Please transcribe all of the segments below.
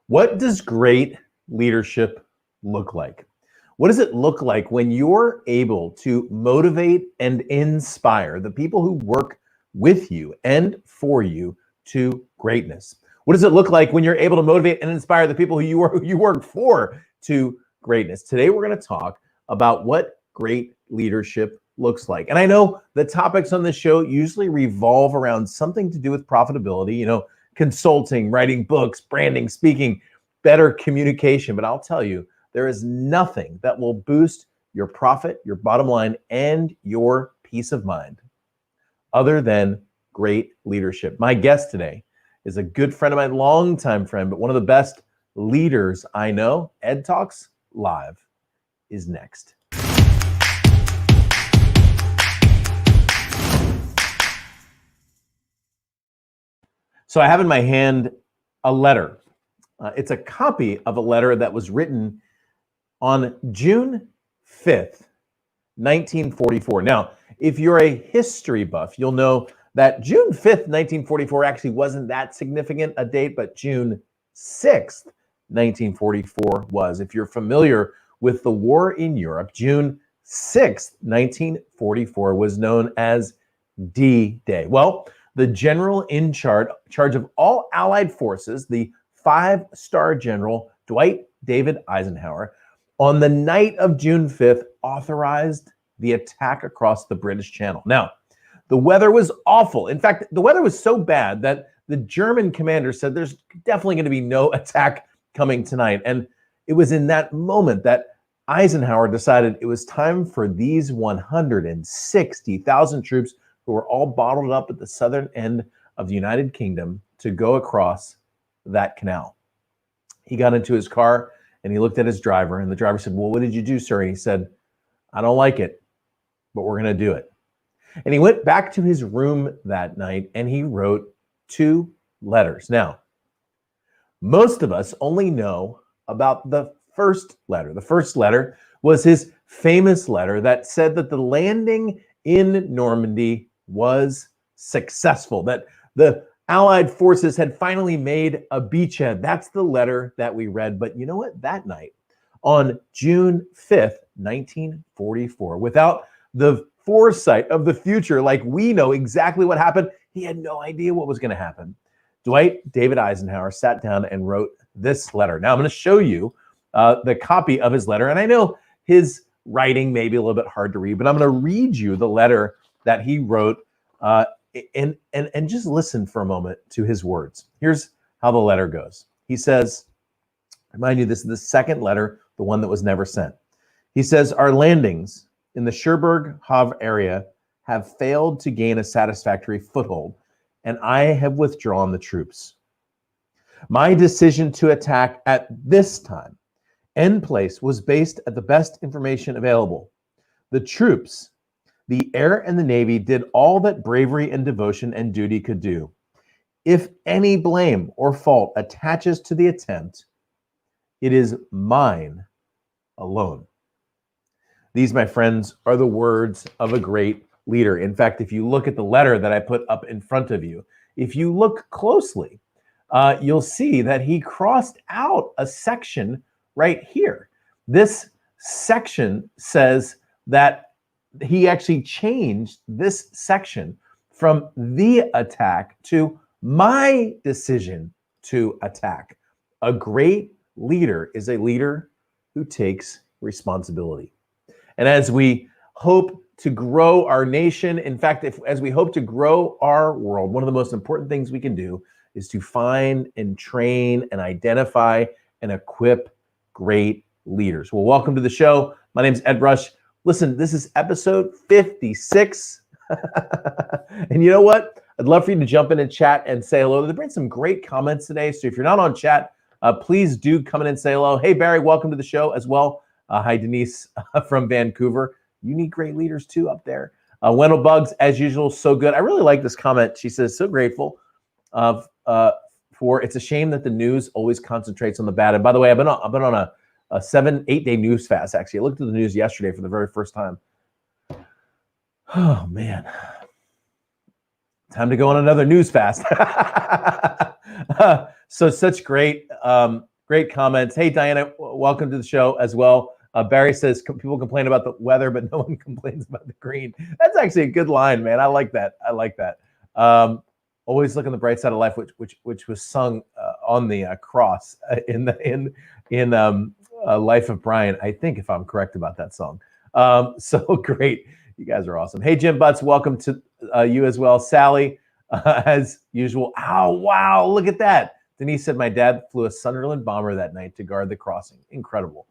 What does great leadership look like? What does it look like when you're able to motivate and inspire the people who work with you and for you to greatness? What does it look like when you're able to motivate and inspire the people who you work for to greatness? Today, we're going to talk about what great leadership looks like. And I know the topics on this show usually revolve around something to do with profitability, consulting, writing books, branding, speaking, better communication. But I'll tell you, there is nothing that will boost your profit, your bottom line, and your peace of mind other than great leadership. My guest today is a good friend of mine, longtime friend, but one of the best leaders I know. EdTalks Live is next. So I have in my hand a letter. It's a copy of a letter that was written on June 5th, 1944. Now, if you're a history buff, you'll know that June 5th, 1944 actually wasn't that significant a date, but June 6th, 1944 was. If you're familiar with the war in Europe, June 6th, 1944 was known as D-Day. Well, the general in charge of all Allied forces, the five-star general Dwight David Eisenhower, on the night of June 5th, authorized the attack across the British Channel. Now, the weather was awful. In fact, the weather was so bad that the German commander said there's definitely going to be no attack coming tonight. And it was in that moment that Eisenhower decided it was time for these 160,000 troops who were all bottled up at the southern end of the United Kingdom to go across that canal. He got into his car and he looked at his driver, and the driver said, "Well, what did you do, sir?" And he said, "I don't like it, but we're going to do it." And he went back to his room that night and he wrote 2 letters. Now, most of us only know about the first letter. The first letter was his famous letter that said that the landing in Normandy was successful, that the Allied forces had finally made a beachhead. That's the letter that we read. But you know what? That night, on June 5th, 1944, without the foresight of the future, like we know exactly what happened, he had no idea what was going to happen. Dwight David Eisenhower sat down and wrote this letter. Now, I'm going to show you the copy of his letter. And I know his writing may be a little bit hard to read, but I'm going to read you the letter that he wrote and just listen for a moment to his words. Here's how the letter goes. He says, remind you, this is the second letter, the one that was never sent. He says, "Our landings in the Cherbourg Havre area have failed to gain a satisfactory foothold, and I have withdrawn the troops. My decision to attack at this time and place was based at the best information available. The troops, the air and the Navy, did all that bravery and devotion and duty could do. If any blame or fault attaches to the attempt, it is mine alone." These, my friends, are the words of a great leader. In fact, if you look at the letter that I put up in front of you, if you look closely, you'll see that he crossed out a section right here. This section says that he actually changed this section from the attack to my decision to attack. A great leader is a leader who takes responsibility. And as we hope to grow our nation, in fact, as we hope to grow our world, one of the most important things we can do is to find and train and identify and equip great leaders. Well, welcome to the show. My name is Ed Rush. Listen, this is episode 56. And you know what? I'd love for you to jump in and chat and say hello. There's been some great comments today. So if you're not on chat, please do come in and say hello. Hey, Barry, welcome to the show as well. Hi, Denise from Vancouver. You need great leaders too up there. Wendell Bugs, as usual, so good. I really like this comment. She says, "So grateful for it's a shame that the news always concentrates on the bad." And by the way, I've been on a 7-8 day news fast. Actually, I looked at the news yesterday for the very first time. Oh man, time to go on another news fast. So such great Great comments. Hey, Diana, welcome to the show as well. Barry says people complain about the weather, but no one complains about the green. That's actually a good line, man. I like that. I like that. Always look on the bright side of life, which was sung on the cross in Life of Brian. I think, if I'm correct about that song. So great. You guys are awesome. Hey, Jim Butts, welcome to you as well. Sally, as usual. Oh, wow, look at that. Denise said, my dad flew a Sunderland bomber that night to guard the crossing. Incredible.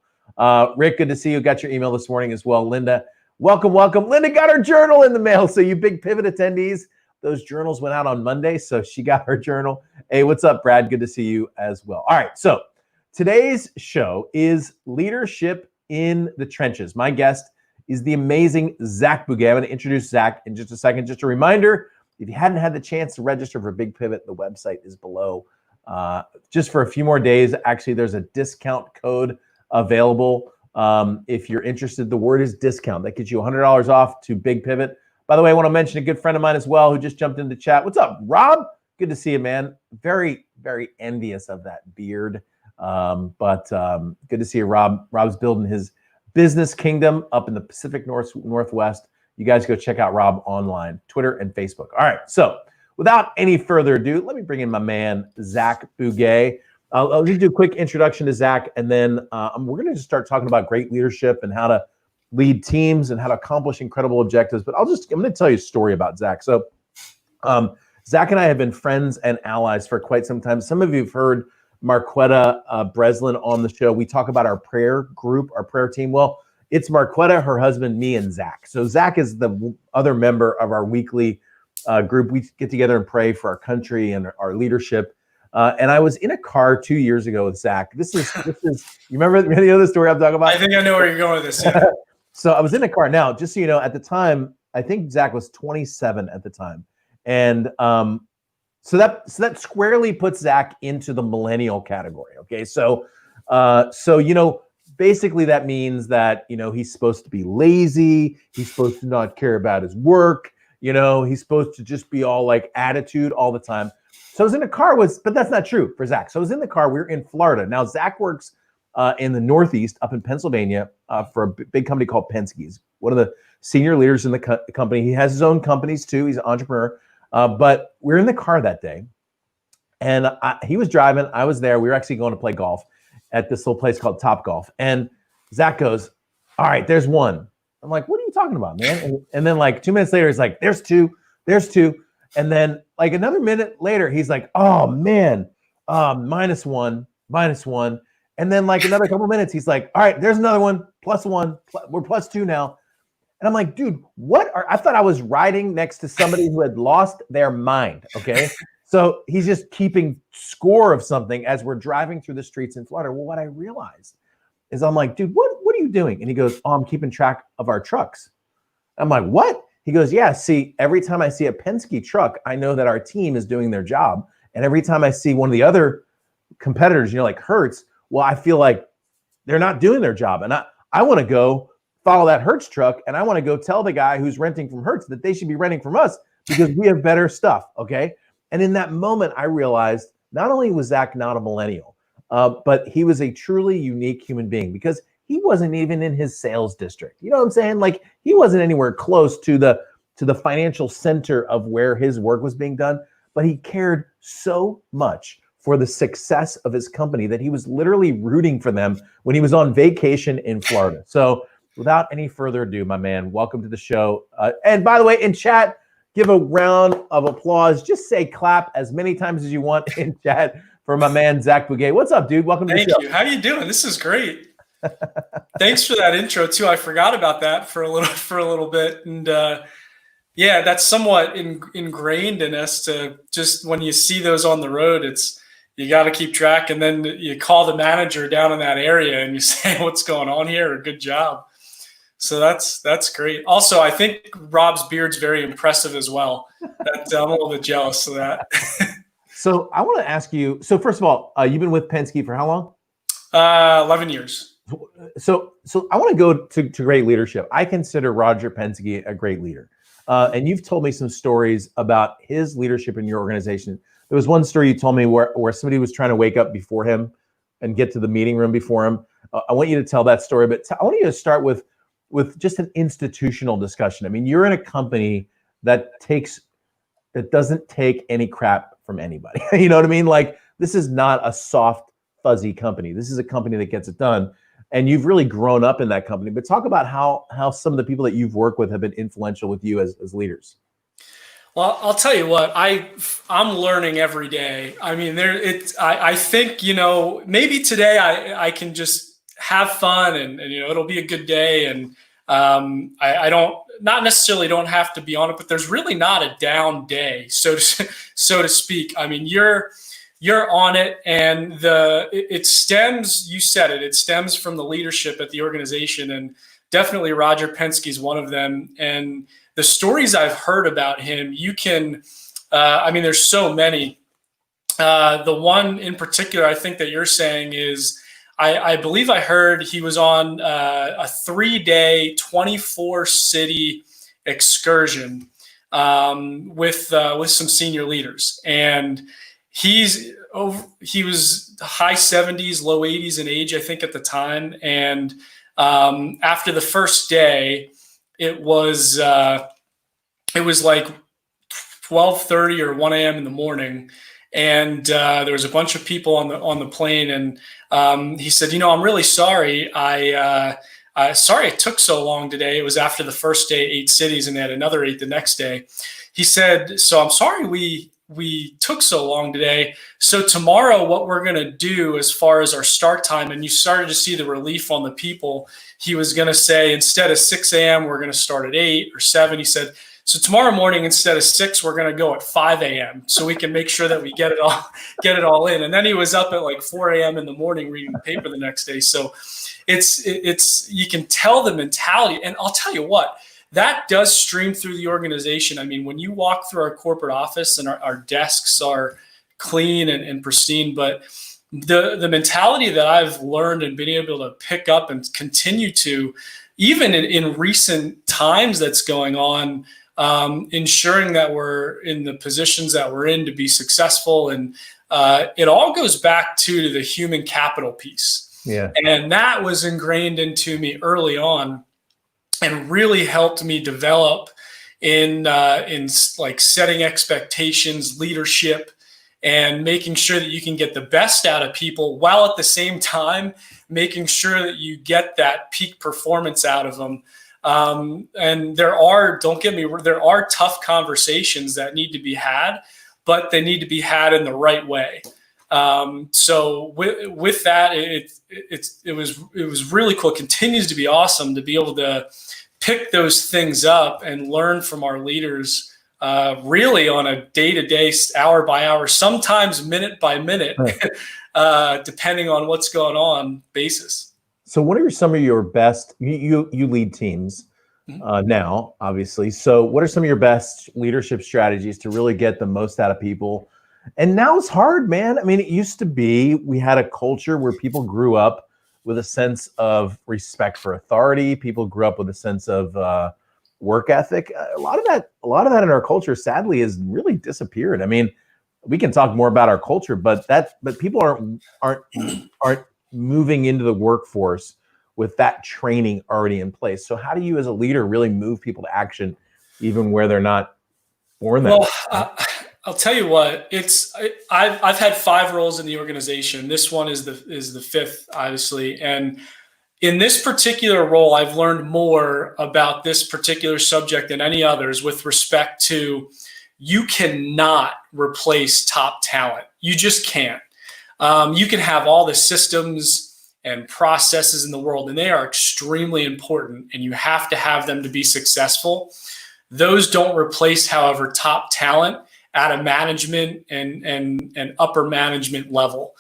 Rick, good to see you. Got your email this morning as well. Linda, welcome. Linda got her journal in the mail. So you big pivot attendees, those journals went out on Monday, so she got her journal. Hey, what's up, Brad? Good to see you as well. All right, so today's show is Leadership in the Trenches. My guest is the amazing Zac Bugay. I'm going to introduce Zac in just a second. Just a reminder, if you hadn't had the chance to register for Big Pivot, the website is below. Just for a few more days, actually, there's a discount code available. If you're interested, the word is discount. That gets you $100 off to Big Pivot. By the way, I want to mention a good friend of mine as well who just jumped into chat. What's up, Rob? Good to see you, man. Very, very envious of that beard. But good to see you, Rob. Rob's building his business kingdom up in the Pacific Northwest. You guys go check out Rob online, Twitter and Facebook. All right, so without any further ado, let me bring in my man, Zac Bugay. I'll just do a quick introduction to Zac, and then we're going to just start talking about great leadership and how to lead teams and how to accomplish incredible objectives. But I'm going to tell you a story about Zac. So Zac and I have been friends and allies for quite some time. Some of you have heard Marquetta Breslin on the show. We talk about our prayer group, our prayer team. Well, it's Marquetta, her husband, me, and Zac. So Zac is the other member of our weekly group. We get together and pray for our country and our leadership. And I was in a car 2 years ago with Zac. This is. You remember any other story I'm talking about? I think I know where you're going with this. Yeah. So I was in a car. Now, just so you know, at the time, I think Zac was 27 at the time, and so that squarely puts Zac into the millennial category. Okay, so you know, basically that means that, you know, he's supposed to be lazy. He's supposed to not care about his work. You know, he's supposed to just be all like attitude all the time. So I was in a car but that's not true for Zac. So I was in the car. We were in Florida. Now, Zac works in the Northeast up in Pennsylvania for a big company called Penske. He's one of the senior leaders in the company. He has his own companies too. He's an entrepreneur. But we were in the car that day, and he was driving. I was there. We were actually going to play golf at this little place called Top Golf. And Zac goes, all right, there's one. I'm like, what are you talking about, man? And then like 2 minutes later, he's like, there's two. And then like another minute later, he's like, oh man, minus one. And then like another couple minutes, he's like, all right, there's another one, plus one. We're plus two now. And I'm like, dude, I thought I was riding next to somebody who had lost their mind, okay? So he's just keeping score of something as we're driving through the streets in Florida. Well, what I realized is I'm like, dude, what are you doing? And he goes, oh, I'm keeping track of our trucks. I'm like, what? He goes, yeah, see, every time I see a Penske truck, I know that our team is doing their job. And every time I see one of the other competitors, you know, like Hertz, well, I feel like they're not doing their job. And I want to go follow that Hertz truck, and I want to go tell the guy who's renting from Hertz that they should be renting from us because we have better stuff, okay? And in that moment, I realized not only was Zac not a millennial, but he was a truly unique human being because he wasn't even in his sales district. You know what I'm saying? Like he wasn't anywhere close to the financial center of where his work was being done, but he cared so much for the success of his company that he was literally rooting for them when he was on vacation in Florida. So without any further ado, my man, welcome to the show. And by the way, in chat, give a round of applause. Just say clap as many times as you want in chat for my man, Zac Bugay. What's up, dude? Welcome to the show. Thank you. How you doing? This is great. Thanks for that intro too. I forgot about that for a little bit. And yeah, that's somewhat ingrained in us to just when you see those on the road, you got to keep track. And then you call the manager down in that area and you say, what's going on here? Or good job. So that's great. Also, I think Rob's beard's very impressive as well. I'm a little bit jealous of that. So I want to ask you, so first of all, you've been with Penske for how long? 11 years. So I want to go to great leadership. I consider Roger Penske a great leader. And you've told me some stories about his leadership in your organization. There was one story you told me where somebody was trying to wake up before him and get to the meeting room before him. I want you to tell that story, but I want you to start with just an institutional discussion. I mean, you're in a company that doesn't take any crap from anybody. You know what I mean? Like, this is not a soft, fuzzy company. This is a company that gets it done. And you've really grown up in that company. But talk about how some of the people that you've worked with have been influential with you as leaders. Well, I'll tell you what, I'm learning every day. I mean, I think, maybe today I can just have fun and it'll be a good day. And I not necessarily don't have to be on it, but there's really not a down day, so to speak. I mean, you're on it, and it stems, you said it stems from the leadership at the organization, and definitely Roger Penske is one of them. And the stories I've heard about him, there's so many. The one in particular I think that you're saying is, I believe I heard he was on a 3-day, 24-city excursion with some senior leaders, and he was high 70s, low 80s in age, I think, at the time. And after the first day, it was like 12:30 or 1 a.m. in the morning, and there was a bunch of people on the plane, and he said, I'm really sorry. Sorry it took so long today. It was after the first day, 8 cities, and they had another 8 the next day. He said, so I'm sorry we took so long today. So tomorrow, what we're going to do as far as our start time, and you started to see the relief on the people, he was going to say, instead of 6 a.m., we're going to start at 8 or 7. He said, so tomorrow morning, instead of 6, we're going to go at 5 a.m. so we can make sure that we get it all in. And then he was up at like 4 a.m. in the morning reading the paper the next day. So it's you can tell the mentality. And I'll tell you what, that does stream through the organization. I mean, when you walk through our corporate office, and our desks are clean and pristine, but the mentality that I've learned and been able to pick up and continue to, even in recent times that's going on, ensuring that we're in the positions that we're in to be successful. And it all goes back to the human capital piece. Yeah. And that was ingrained into me early on and really helped me develop in like setting expectations, leadership, and making sure that you can get the best out of people, while at the same time making sure that you get that peak performance out of them. And there are tough conversations that need to be had, but they need to be had in the right way. So with that, it was really cool. It continues to be awesome to be able to pick those things up and learn from our leaders, really on a day-to-day, hour-by-hour, sometimes minute-by-minute, depending on what's going on basis. So what are some of your best, you lead teams now, obviously. So what are some of your best leadership strategies to really get the most out of people? And now it's hard, man. I mean, it used to be, we had a culture where people grew up with a sense of respect for authority. People grew up with a sense of work ethic. A lot of that in our culture, sadly, has really disappeared. I mean, we can talk more about our culture, but people aren't moving into the workforce with that training already in place. So how do you as a leader really move people to action, even where they're not born that way? I'll tell you what, I've had 5 roles in the organization. This one is the 5th, obviously. And in this particular role, I've learned more about this particular subject than any others with respect to, you cannot replace top talent. You just can't. You can have all the systems and processes in the world, and they are extremely important, and you have to have them to be successful. Those don't replace, however, top talent at a management and upper management level,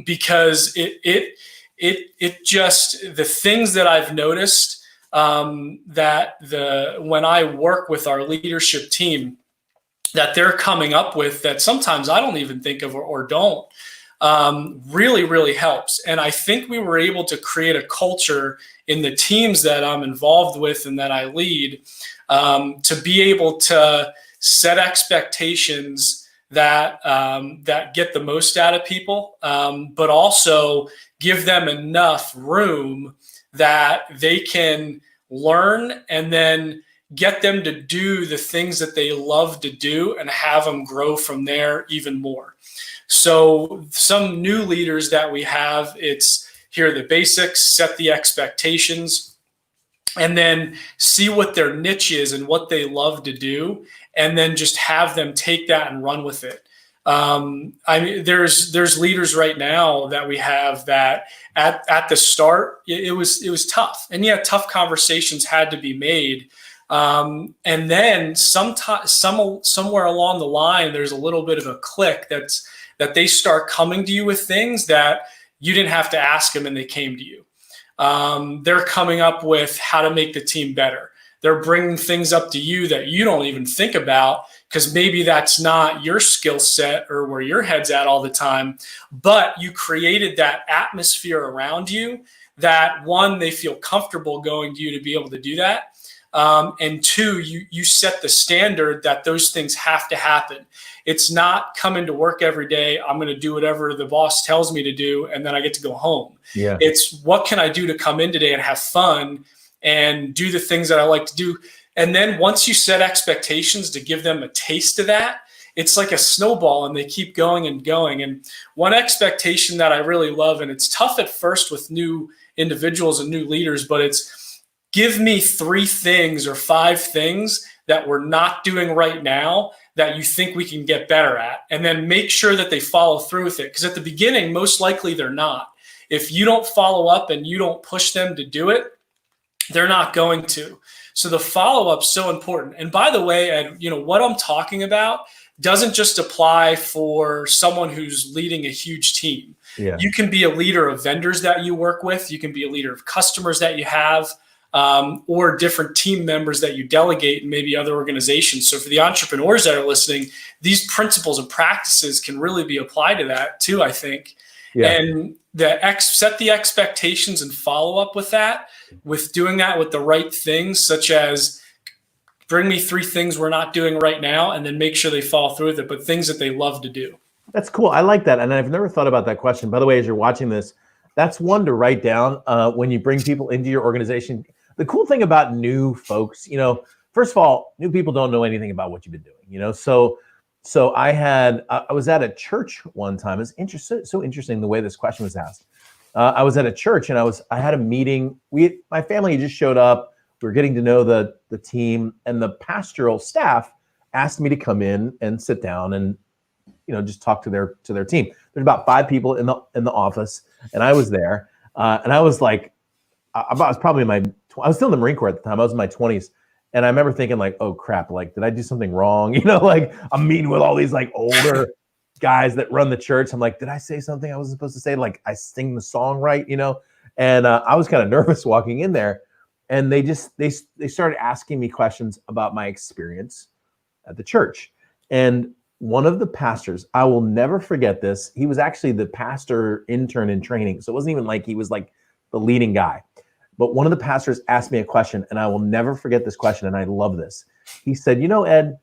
because it just, the things that I've noticed, that when I work with our leadership team, that they're coming up with, that sometimes I don't even think of or don't, really, really helps. And I think we were able to create a culture in the teams that I'm involved with and that I lead, to be able to set expectations that get the most out of people, but also give them enough room that they can learn, and then get them to do the things that they love to do and have them grow from there even more. So some new leaders that we have, it's here are the basics, set the expectations, and then see what their niche is and what they love to do, and then just have them take that and run with it. I mean, there's leaders right now that we have that at the start, it was tough, and yeah, tough conversations had to be made. And then somewhere along the line, there's a little bit of a click that they start coming to you with things that you didn't have to ask them, and they came to you. They're coming up with how to make the team better. They're bringing things up to you that you don't even think about, because maybe that's not your skill set or where your head's at all the time, but you created that atmosphere around you that, one, they feel comfortable going to you to be able to do that. And two, you set the standard that those things have to happen. It's not coming to work every day, I'm going to do whatever the boss tells me to do, and then I get to go home. Yeah. It's what can I do to come in today and have fun and do the things that I like to do. And then once you set expectations to give them a taste of that, it's like a snowball, and they keep going and going. And one expectation that I really love, and it's tough at first with new individuals and new leaders, but it's give me 3 things or 5 things that we're not doing right now that you think we can get better at, and then make sure that they follow through with it. Because at the beginning, most likely they're not. If you don't follow up and you don't push them to do it, they're not going to. So the follow-up's so important. And by the way, Ed, what I'm talking about doesn't just apply for someone who's leading a huge team. Yeah. You can be a leader of vendors that you work with. You can be a leader of customers that you have, or different team members that you delegate in maybe other organizations. So for the entrepreneurs that are listening, these principles and practices can really be applied to that too, I think. Yeah. And set the expectations and follow up with that, with doing that with the right things, such as bring me 3 things we're not doing right now, and then make sure they follow through with it, but things that they love to do. That's cool. I like that. And I've never thought about that question. By the way, as you're watching this, that's one to write down when you bring people into your organization. The cool thing about new folks, first of all, new people don't know anything about what you've been doing, So I was at a church one time. It's so interesting the way this question was asked. I was at a church, and I had a meeting. My family just showed up. We were getting to know the team, and the pastoral staff asked me to come in and sit down and just talk to their team. There's about 5 people in the office, and I was there, and I was like, I was still in the Marine Corps at the time. I was in my 20s. And I remember thinking like, oh crap, like, did I do something wrong? Like I'm meeting with all these like older guys that run the church. I'm like, did I say something I wasn't supposed to say? Like I sing the song right, And I was kind of nervous walking in there. And they started asking me questions about my experience at the church. And one of the pastors, I will never forget this. He was actually the pastor intern in training. So it wasn't even like he was like the leading guy. But one of the pastors asked me a question, and I will never forget this question, and I love this. He said, Ed,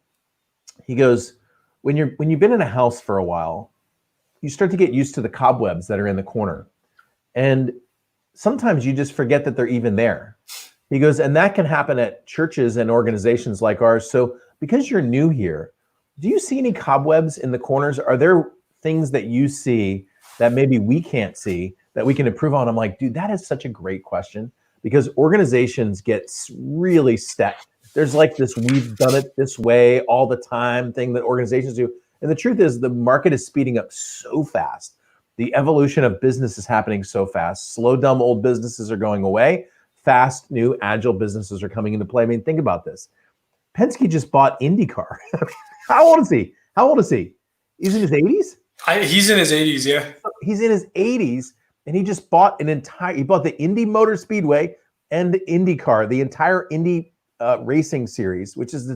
he goes, when you've been in a house for a while, you start to get used to the cobwebs that are in the corner. And sometimes you just forget that they're even there. He goes, and that can happen at churches and organizations like ours. So because you're new here, do you see any cobwebs in the corners? Are there things that you see that maybe we can't see that we can improve on? I'm like, dude, that is such a great question. Because organizations get really set. There's like this, we've done it this way all the time thing that organizations do. And the truth is the market is speeding up so fast. The evolution of business is happening so fast. Slow, dumb old businesses are going away. Fast, new, agile businesses are coming into play. I mean, think about this. Penske just bought IndyCar. How old is he? He's in his 80s? He's in his 80s, yeah. He's in his 80s. And he just bought he bought the Indy Motor Speedway and the IndyCar, the entire Indy racing series, which is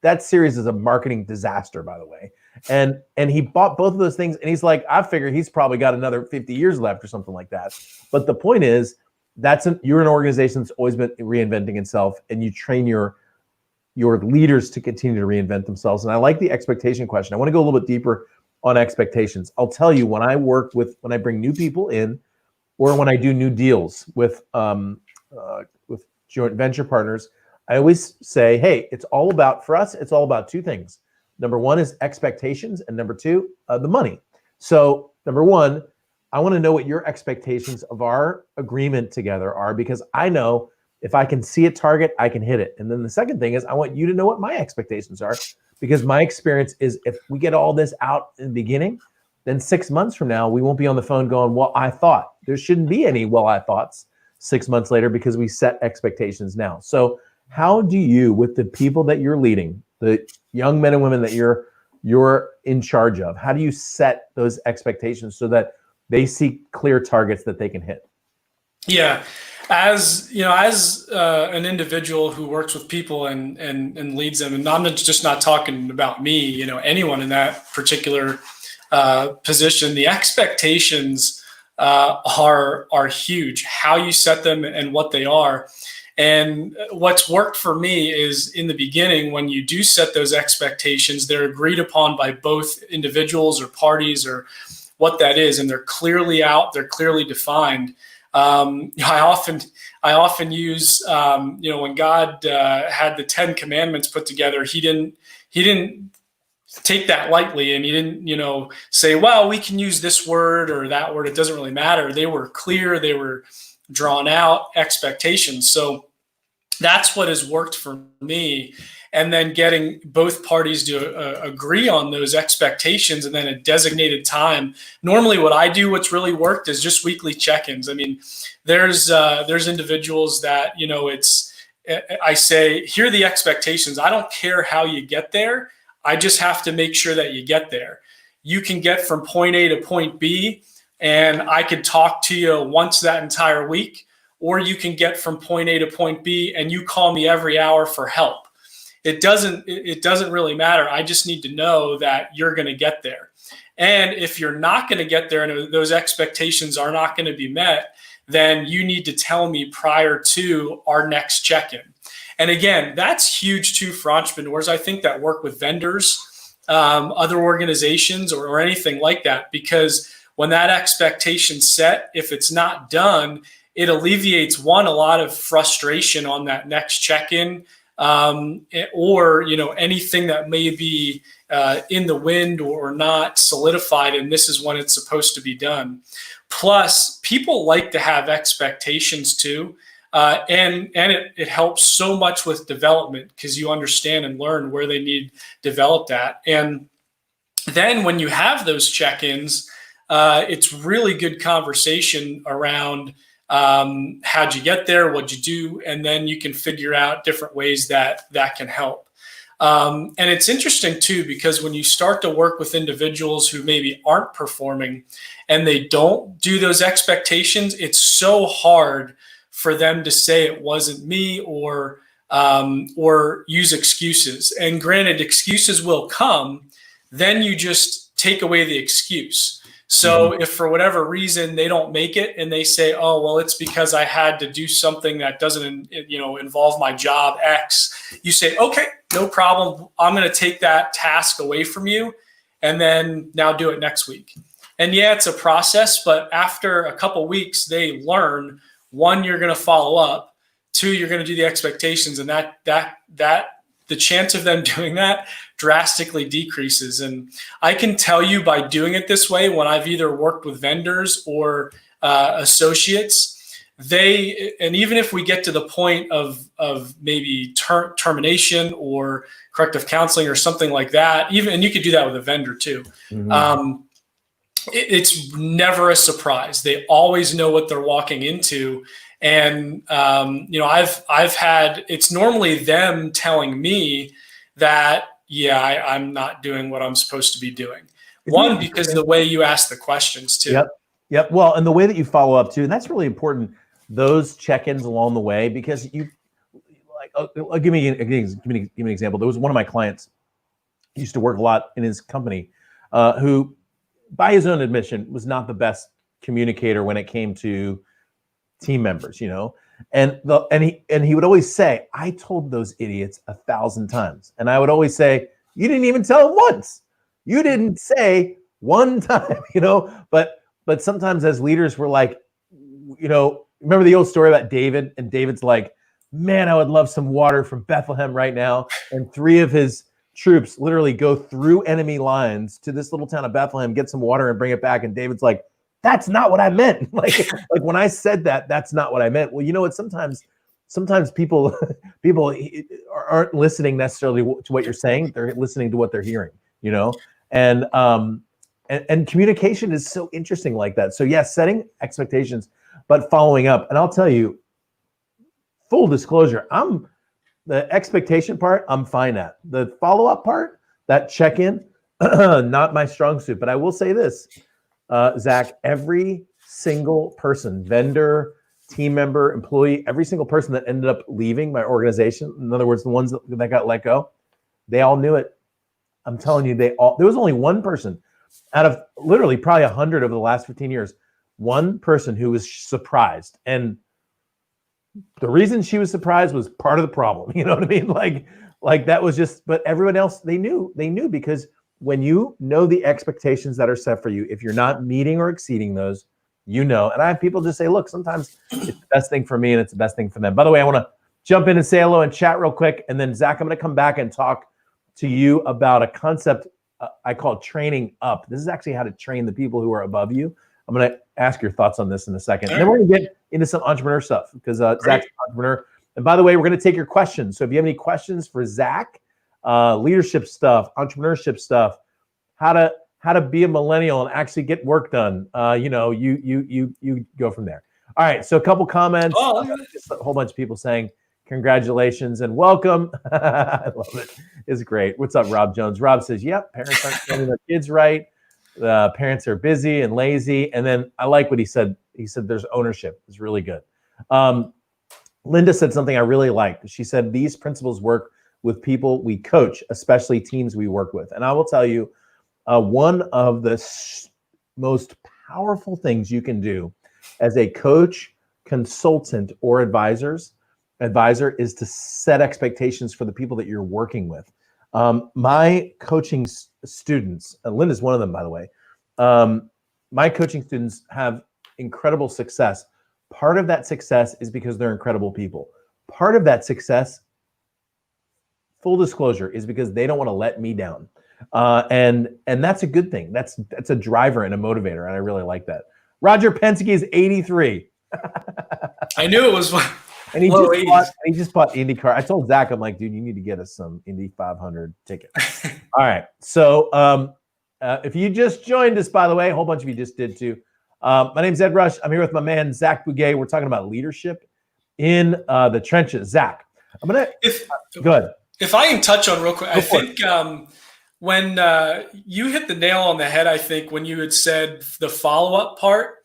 that series is a marketing disaster, by the way. And he bought both of those things, and he's like, I figure he's probably got another 50 years left or something like that. But the point is, you're an organization that's always been reinventing itself, and you train your your leaders to continue to reinvent themselves. And I like the expectation question. I want to go a little bit deeper on expectations. I'll tell you, when I bring new people in, or when I do new deals with joint venture partners, I always say, hey, for us, it's all about two things. Number one is expectations, and number two, the money. So number one, I want to know what your expectations of our agreement together are, because I know if I can see a target, I can hit it. And then the second thing is, I want you to know what my expectations are, because my experience is if we get all this out in the beginning, then 6 months from now, we won't be on the phone going, well, I thought. There shouldn't be any well, I thoughts 6 months later, because we set expectations now. So how do you, with the people that you're leading, the young men and women that you're in charge of, how do you set those expectations so that they see clear targets that they can hit? Yeah. As an individual who works with people and leads them, and I'm just not talking about me, anyone in that particular position, the expectations are huge. How you set them and what they are. And what's worked for me is, in the beginning, when you do set those expectations, they're agreed upon by both individuals or parties, or what that is, and they're clearly out, they're clearly defined. I often use, when God had the 10 Commandments put together, he didn't take that lightly, and he didn't, say, well, we can use this word or that word. It doesn't really matter. They were clear. They were drawn out expectations. So that's what has worked for me. And then getting both parties to agree on those expectations, and then a designated time. Normally what I do, what's really worked, is just weekly check-ins. I mean, there's individuals that, I say, here are the expectations. I don't care how you get there. I just have to make sure that you get there. You can get from point A to point B, and I could talk to you once that entire week, or you can get from point A to point B and you call me every hour for help. It doesn't really matter. I just need to know that you're going to get there. And if you're not going to get there and those expectations are not going to be met, then you need to tell me prior to our next check-in. And again, that's huge too for entrepreneurs, I think, that work with vendors, other organizations, or anything like that, because when that expectation's set, if it's not done, it alleviates, one, a lot of frustration on that next check-in, or anything that may be in the wind or not solidified, and this is when it's supposed to be done. Plus, people like to have expectations too, and it helps so much with development, because you understand and learn where they need developed at. And then when you have those check-ins, it's really good conversation around how'd you get there, what'd you do, and then you can figure out different ways that can help. And it's interesting too, because when you start to work with individuals who maybe aren't performing and they don't do those expectations, it's so hard for them to say it wasn't me, or use excuses. And granted, excuses will come, then you just take away the excuse. So if for whatever reason they don't make it and they say, oh, well, it's because I had to do something that doesn't, involve my job X, you say, okay, no problem. I'm going to take that task away from you, and then now do it next week. And yeah, it's a process, but after a couple weeks, they learn, one, you're going to follow up, two, you're going to do the expectations, and that the chance of them doing that drastically decreases. And I can tell you, by doing it this way, when I've either worked with vendors or associates, and even if we get to the point of maybe termination or corrective counseling or something like that, and you could do that with a vendor too. It's never a surprise. They always know what they're walking into. And, I've had, it's normally them telling me that, yeah, I'm not doing what I'm supposed to be doing. One, because of the way you ask the questions too. Yep. Well, and the way that you follow up too, and that's really important, those check-ins along the way, because I'll give me an example. There was one of my clients, he used to work a lot in his company, who, by his own admission, was not the best communicator when it came to team members, And he would always say, I told those idiots 1,000 times. And I would always say, you didn't even tell them once. You didn't say one time, but sometimes as leaders, we're like, remember the old story about David? And David's like, man, I would love some water from Bethlehem right now. And 3 of his troops literally go through enemy lines to this little town of Bethlehem, get some water and bring it back. And David's like, that's not what I meant. like when I said that, that's not what I meant. Well, you know what? Sometimes people aren't listening necessarily to what you're saying. They're listening to what they're hearing, and communication is so interesting like that. So yes, setting expectations, but following up. And I'll tell you, full disclosure, the expectation part, I'm fine at. The follow-up part, that check-in, not my strong suit. But I will say this, Zac, every single person, vendor, team member, employee, every single person that ended up leaving my organization, in other words, the ones that got let go, they all knew it. I'm telling you, there was only one person out of literally probably 100 over the last 15 years, one person who was surprised. And the reason she was surprised was part of the problem. You know what I mean? Like that was just, but everyone else, they knew because when you know the expectations that are set for you, if you're not meeting or exceeding those, and I have people just say, look, sometimes it's the best thing for me and it's the best thing for them. By the way, I want to jump in and say hello and chat real quick. And then Zac, I'm going to come back and talk to you about a concept I call training up. This is actually how to train the people who are above you. I'm going to ask your thoughts on this in a second. And then we're going to get into some entrepreneur stuff because Zac's an entrepreneur. And by the way, we're going to take your questions. So if you have any questions for Zac, leadership stuff, entrepreneurship stuff, how to be a millennial and actually get work done, you go from there. All right. So a couple comments, just a whole bunch of people saying congratulations and welcome. I love it. It's great. What's up, Rob Jones? Rob says, yep, parents aren't training their kids right. Parents are busy and lazy. And then I like what he said. He said there's ownership. It's really good. Linda said something I really liked. She said these principles work with people we coach, especially teams we work with. And I will tell you, one of the most powerful things you can do as a coach, consultant, or advisor is to set expectations for the people that you're working with. My coaching students, Linda's one of them, by the way. My coaching students have incredible success. Part of that success is because they're incredible people. Part of that success, full disclosure, is because they don't want to let me down. And that's a good thing. That's a driver and a motivator, and I really like that. Roger Penske is 83. I knew it was and he just bought IndyCar. I told Zac, I'm like, dude, you need to get us some Indy 500 tickets. All right. So if you just joined us, by the way, a whole bunch of you just did too. My name's Ed Rush. I'm here with my man, Zac Bugay. We're talking about leadership in the trenches. Zac, I'm going to go ahead. If I can touch on real quick, I think when you hit the nail on the head, I think when you had said the follow-up part,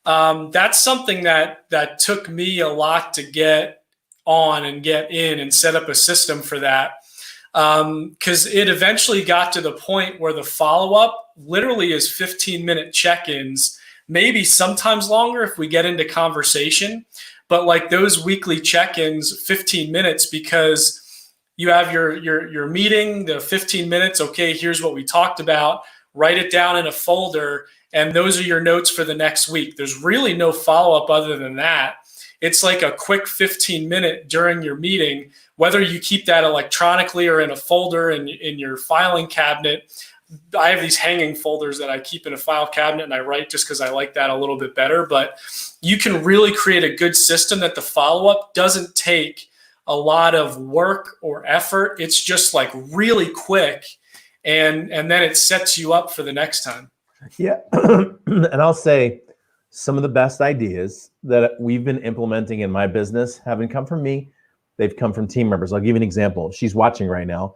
that's something that took me a lot to get on and get in and set up a system for that. Because it eventually got to the point where the follow-up literally is 15-minute check-ins, maybe sometimes longer if we get into conversation, but like those weekly check-ins, 15 minutes, because you have your meeting, the 15 minutes, okay, here's what we talked about, write it down in a folder, and those are your notes for the next week. There's really no follow-up other than that. It's like a quick 15-minute during your meeting, whether you keep that electronically or in a folder in your filing cabinet. I have these hanging folders that I keep in a file cabinet and I write just because I like that a little bit better. But you can really create a good system that the follow-up doesn't take a lot of work or effort. It's just like really quick, and then it sets you up for the next time. Yeah. And I'll say some of the best ideas that we've been implementing in my business haven't come from me. They've come from team members. I'll give you an example. She's watching right now.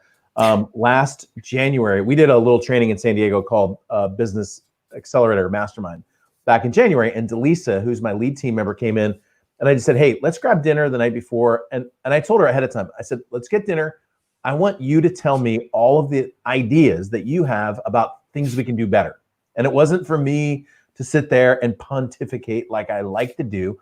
Last January, we did a little training in San Diego called Business Accelerator Mastermind back in January. And Delisa, who's my lead team member, came in and I just said, hey, let's grab dinner the night before. And I told her ahead of time, I said, let's get dinner. I want you to tell me all of the ideas that you have about things we can do better. And it wasn't for me to sit there and pontificate like I like to do.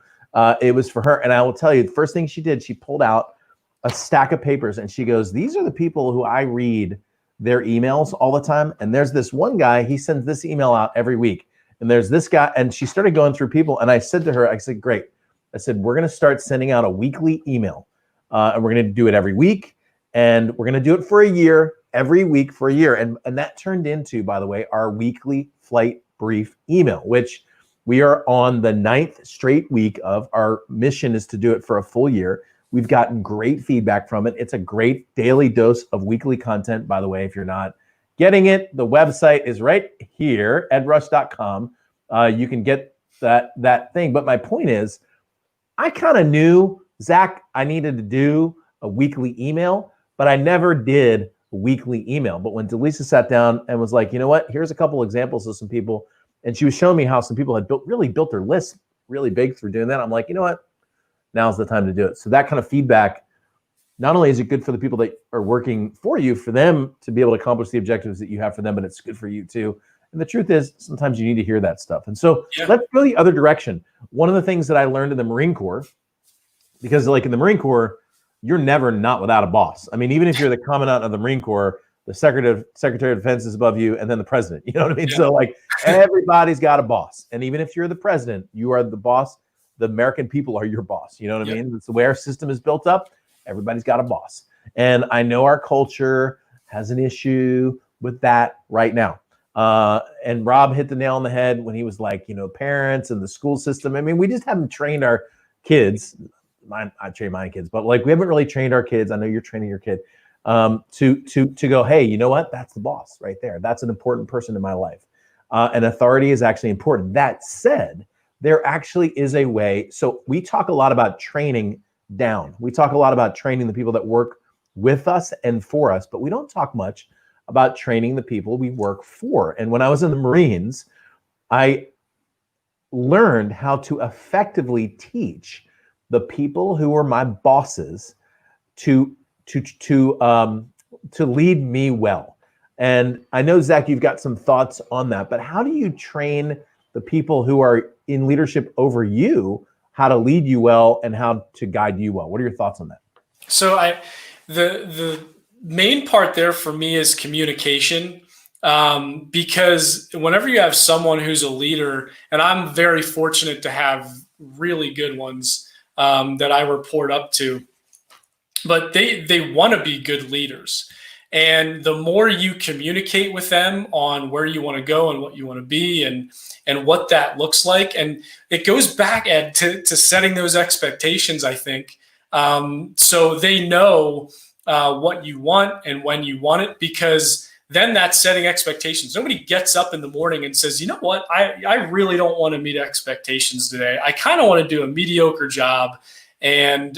It was for her. And I will tell you, the first thing she did, she pulled out a stack of papers and she goes, these are the people who I read their emails all the time. And there's this one guy, he sends this email out every week. And there's this guy, and she started going through people. And I said to her, I said, great. I said, we're going to start sending out a weekly email. And we're going to do it every week. And we're going to do it for a year, every week for a year. And that turned into, by the way, our weekly flight brief email, which we are on the 9th straight week of. Our mission is to do it for a full year. We've gotten great feedback from it. It's a great daily dose of weekly content. By the way, if you're not getting it, the website is right here, edrush.com. You can get that thing. But my point is, I kind of knew, Zach, I needed to do a weekly email, but I never did a weekly email. But when Delisa sat down and was like, you know what, here's a couple examples of some people, and she was showing me how some people had really built their list really big through doing that. I'm like, you know what? Now's the time to do it. So that kind of feedback, not only is it good for the people that are working for you, for them to be able to accomplish the objectives that you have for them, but it's good for you too. And the truth is, sometimes you need to hear that stuff. And so let's go the other direction. One of the things that I learned in the Marine Corps, because like in the Marine Corps, you're never not without a boss. I mean, even if you're the commandant of the Marine Corps, the Secretary of Defense is above you, and then the president. You know what I mean? Yeah. So like everybody's got a boss. And even if you're the president, you are the boss. The American people are your boss. You know what I mean? That's the way our system is built up. Everybody's got a boss. And I know our culture has an issue with that right now. And Rob hit the nail on the head when he was like, you know, parents and the school system. I mean, we just haven't trained our kids. I train my kids, but like we haven't really trained our kids. I know you're training your kid to go, hey, you know what? That's the boss right there. That's an important person in my life. And authority is actually important. That said, there actually is a way. So we talk a lot about training down. We talk a lot about training the people that work with us and for us, but we don't talk much about training the people we work for. And when I was in the Marines, I learned how to effectively teach the people who were my bosses to lead me well. And I know, Zach, you've got some thoughts on that, but how do you train the people who are in leadership over you, how to lead you well and how to guide you well? What are your thoughts on that? So the main part there for me is communication, because whenever you have someone who's a leader, and I'm very fortunate to have really good ones that I report up to, but they want to be good leaders. And the more you communicate with them on where you want to go and what you want to be and what that looks like, and it goes back, Ed, to setting those expectations, I think. So they know what you want and when you want it, because then that's setting expectations. Nobody gets up in the morning and says, you know what, I really don't want to meet expectations today. I kind of want to do a mediocre job and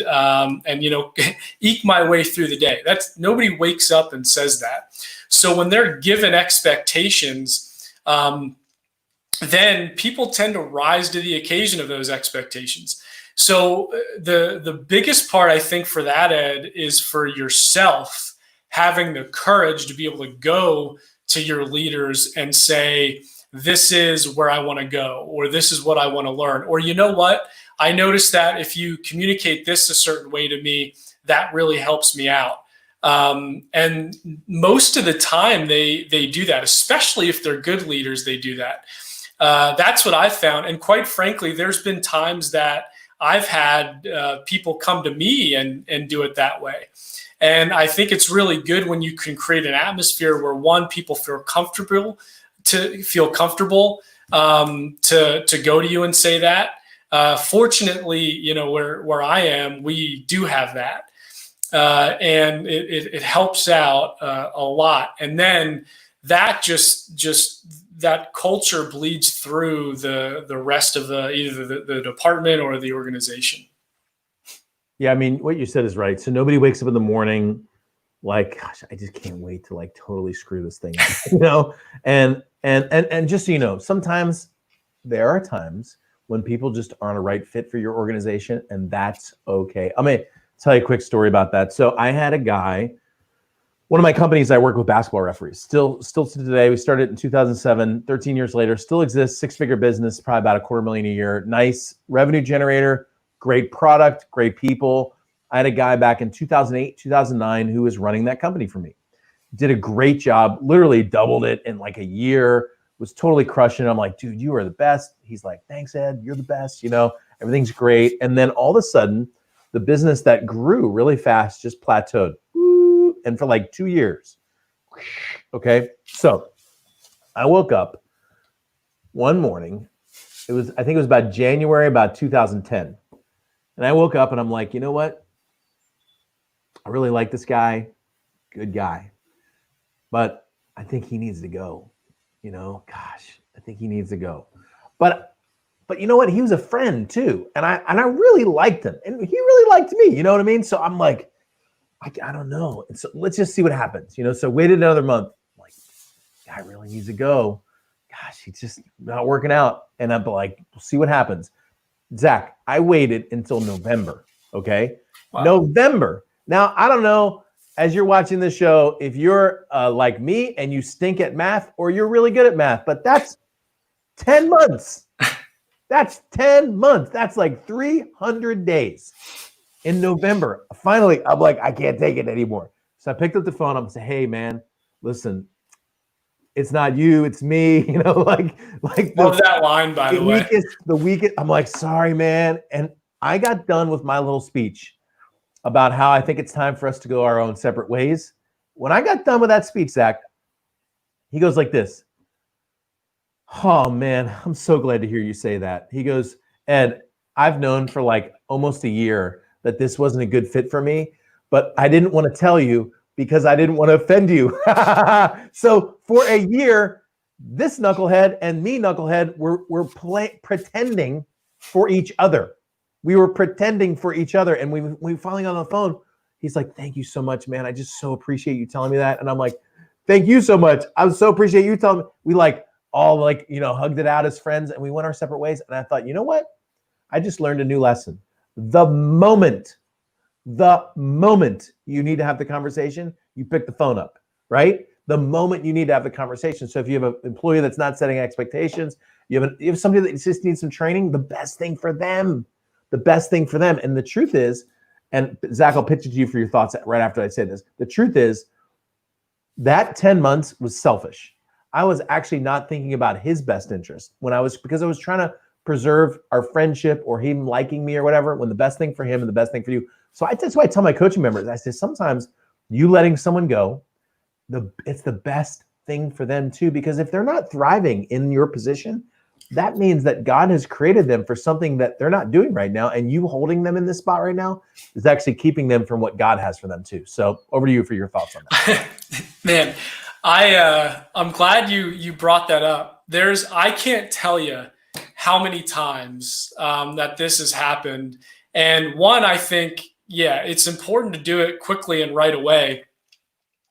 you know, eke my way through the day. That's, nobody wakes up and says that. So when they're given expectations, then people tend to rise to the occasion of those expectations. So the biggest part, I think, for that, Ed, is for yourself having the courage to be able to go to your leaders and say, this is where I want to go, or this is what I want to learn, or you know what, I noticed that if you communicate this a certain way to me, that really helps me out. And most of the time they do that, especially if they're good leaders, they do that. That's what I've found. And quite frankly, there's been times that I've had people come to me and do it that way. And I think it's really good when you can create an atmosphere where, one, people feel comfortable to go to you and say that. Fortunately, you know, where I am, we do have that. And it helps out a lot. And then that just that culture bleeds through the rest of either the department or the organization. Yeah, I mean, what you said is right. So nobody wakes up in the morning like, gosh, I just can't wait to like totally screw this thing up, you know? And just so you know, sometimes there are times when people just aren't a right fit for your organization, and that's okay. I'm gonna tell you a quick story about that. So I had a guy, one of my companies, I work with basketball referees. Still to today, we started in 2007, 13 years later, still exists, 6-figure business, probably about $250,000 a year, nice revenue generator, great product, great people. I had a guy back in 2008, 2009 who was running that company for me. Did a great job, literally doubled it in like a year, was totally crushing it. I'm like, dude, you are the best. He's like, thanks, Ed, you're the best. Everything's great. And then all of a sudden, the business that grew really fast just plateaued. And for like 2 years. Okay. So I woke up one morning. I think it was about January, about 2010. And I woke up and I'm like, you know what? I really like this guy. Good guy. But I think he needs to go. I think he needs to go. But you know what? He was a friend too. And I really liked him. And he really liked me. You know what I mean? So I'm like, I don't know. And so let's just see what happens. So waited another month. I'm like, guy really needs to go. Gosh, he's just not working out. And I'm like, we'll see what happens. Zach, I waited until November. Okay. Wow. November. Now, I don't know, as you're watching this show, if you're like me and you stink at math or you're really good at math, but that's 10 months. That's 10 months. That's like 300 days. In November, finally, I'm like, I can't take it anymore. So I picked up the phone. I'm saying, hey, man, listen, it's not you, it's me. Love that line, by the way. The weakest. I'm like, sorry, man. And I got done with my little speech about how I think it's time for us to go our own separate ways. When I got done with that speech, Zach, he goes like this. Oh, man, I'm so glad to hear you say that. He goes, Ed, I've known for like almost a year that this wasn't a good fit for me, but I didn't want to tell you because I didn't want to offend you. So for a year, this knucklehead and me knucklehead were pretending for each other. We were pretending for each other. And we finally got on the phone. He's like, thank you so much, man. I just so appreciate you telling me that. And I'm like, thank you so much. I so appreciate you telling me. We all hugged it out as friends and we went our separate ways. And I thought, you know what? I just learned a new lesson. The moment you need to have the conversation, you pick the phone up, right? The moment you need to have the conversation. So if you have an employee that's not setting expectations, you have somebody that just needs some training, the best thing for them. And the truth is, and Zach, I'll pitch it to you for your thoughts right after I say this. The truth is that 10 months was selfish. I was actually not thinking about his best interest because I was trying to preserve our friendship or him liking me or whatever, when the best thing for him and the best thing for you. So that's why I tell my coaching members, I say, sometimes you letting someone go, it's the best thing for them too, because if they're not thriving in your position, that means that God has created them for something that they're not doing right now. And you holding them in this spot right now is actually keeping them from what God has for them too. So over to you for your thoughts on that. Man, I'm glad you brought that up. I can't tell you how many times that this has happened. And one, I think, it's important to do it quickly and right away.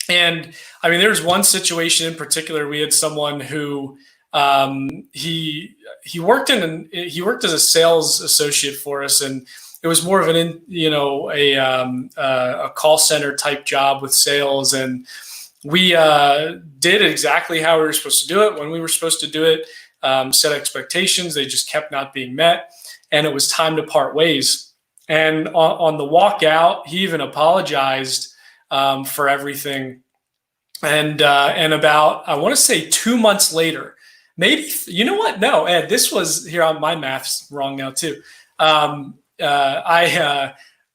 And I mean, there's one situation in particular. We had someone who he worked as a sales associate for us, and it was more of a call center type job with sales. And we did exactly how we were supposed to do it when we were supposed to do it. Set expectations, they just kept not being met, and it was time to part ways. And on the walk out, he even apologized for everything. And about, I want to say 2 months later, maybe, you know what? No, Ed, this was here on my math's wrong now too. I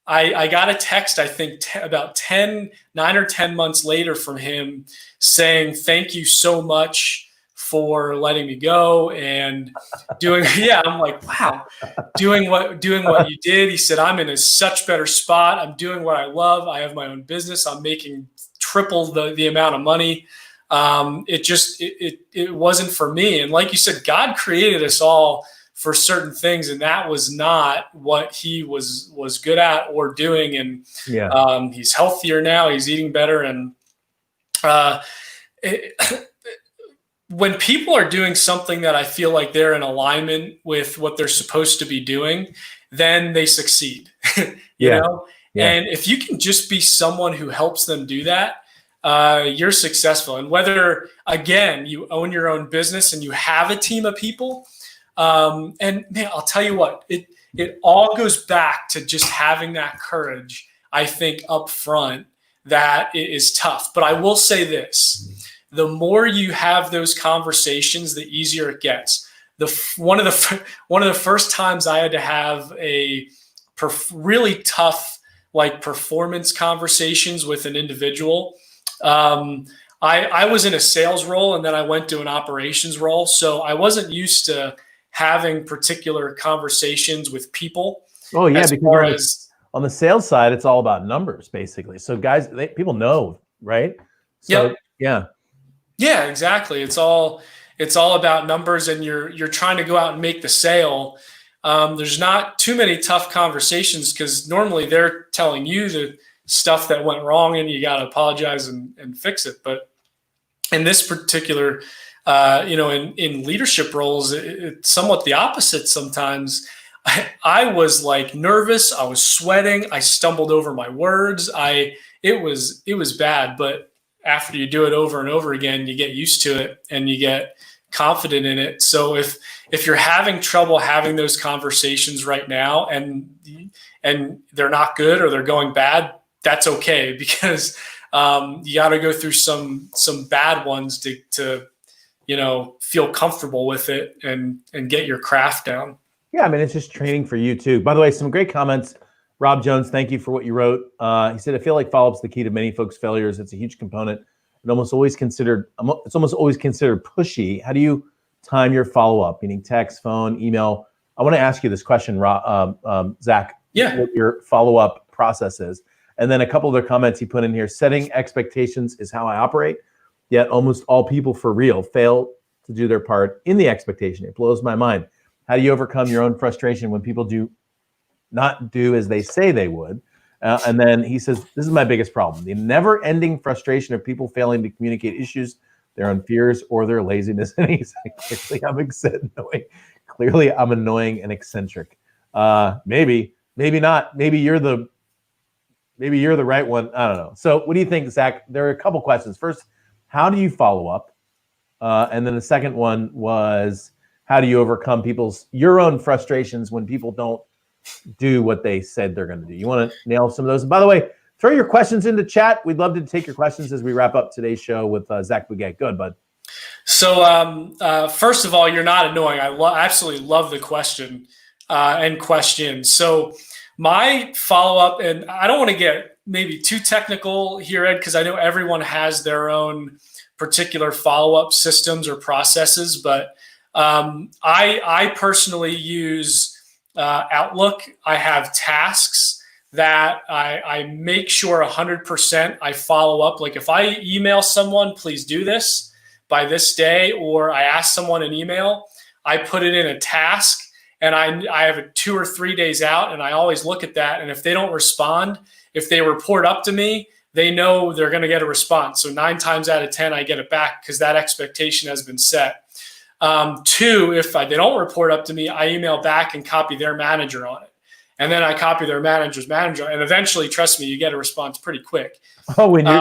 got a text, I think about 9 or 10 months later from him saying, thank you so much for letting me go and doing, I'm like, wow, doing what you did. He said, I'm in a such better spot. I'm doing what I love. I have my own business. I'm making triple the amount of money. It wasn't for me. And like you said, God created us all for certain things, and that was not what he was good at or doing. And he's healthier now. He's eating better. And when people are doing something that I feel like they're in alignment with what they're supposed to be doing, then they succeed, you know? Yeah. And if you can just be someone who helps them do that, you're successful. And whether, again, you own your own business and you have a team of people, And man, I'll tell you what, it all goes back to just having that courage, I think, up front, that is tough. But I will say this, the more you have those conversations, the easier it gets. One of the first times I had to have a really tough like performance conversations with an individual. I was in a sales role and then I went to an operations role. So I wasn't used to having particular conversations with people. Oh yeah, because on the sales side, it's all about numbers basically. So guys, people know, right? So yeah, exactly. It's all about numbers, and you're trying to go out and make the sale. There's not too many tough conversations because normally they're telling you the stuff that went wrong and you got to apologize and fix it. But in this particular, in leadership roles, it's somewhat the opposite sometimes. I was like nervous. I was sweating. I stumbled over my words. It was bad, but after you do it over and over again, you get used to it and you get confident in it. So if you're having trouble having those conversations right now and they're not good or they're going bad, that's okay, because you got to go through some bad ones to feel comfortable with it and get your craft down. Yeah, I mean, it's just training for you too. By the way, some great comments. Rob Jones, thank you for what you wrote. He said, I feel like follow-up's the key to many folks' failures. It's a huge component. It's almost always considered pushy. How do you time your follow-up, meaning text, phone, email? I want to ask you this question, Zach. Yeah. What your follow-up process is. And then a couple of other comments he put in here. Setting expectations is how I operate, yet almost all people for real fail to do their part in the expectation. It blows my mind. How do you overcome your own frustration when people do not do as they say they would? And then he says, this is my biggest problem. The never-ending frustration of people failing to communicate issues, their own fears, or their laziness. And he's like, clearly I'm annoying and eccentric. Maybe not. Maybe you're the right one. I don't know. So what do you think, Zach? There are a couple questions. First, how do you follow up? And then the second one was, how do you overcome your own frustrations when people don't do what they said they're going to do? You want to nail some of those? And by the way, throw your questions into chat. We'd love to take your questions as we wrap up today's show with Zac Bugay. Go ahead, bud. So first of all, you're not annoying. I absolutely love the question and questions. So my follow-up, and I don't want to get maybe too technical here, Ed, because I know everyone has their own particular follow-up systems or processes, but I personally use Outlook. I have tasks that I make sure 100% I follow up. Like if I email someone, please do this by this day, or I ask someone an email, I put it in a task and I have it 2 or 3 days out, and I always look at that. And if they don't respond, if they report up to me, they know they're going to get a response. So 9 times out of 10, I get it back because that expectation has been set. 2, if they don't report up to me, I email back and copy their manager on it. And then I copy their manager's manager. And eventually, trust me, you get a response pretty quick. Oh, when you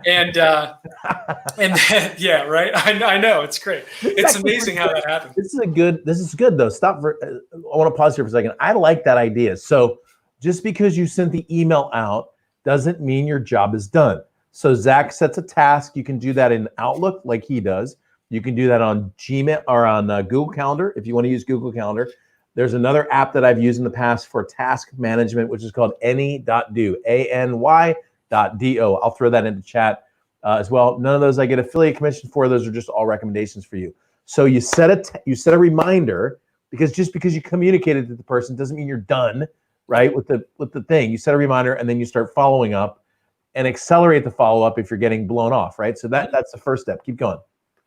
and then, yeah, right. I know, it's great. It's amazing how that happens. This is good though. I want to pause here for a second. I like that idea. So just because you sent the email out doesn't mean your job is done. So Zach sets a task. You can do that in Outlook like he does. You can do that on Gmail or on Google Calendar if you want to use Google Calendar. There's another app that I've used in the past for task management, which is called any.do, ANY.do. I'll throw that into chat as well. None of those I get affiliate commission for. Those are just all recommendations for you. So you set a reminder, because just because you communicated to the person doesn't mean you're done, right? With the thing, you set a reminder and then you start following up and accelerate the follow up if you're getting blown off, right? So that's the first step. Keep going.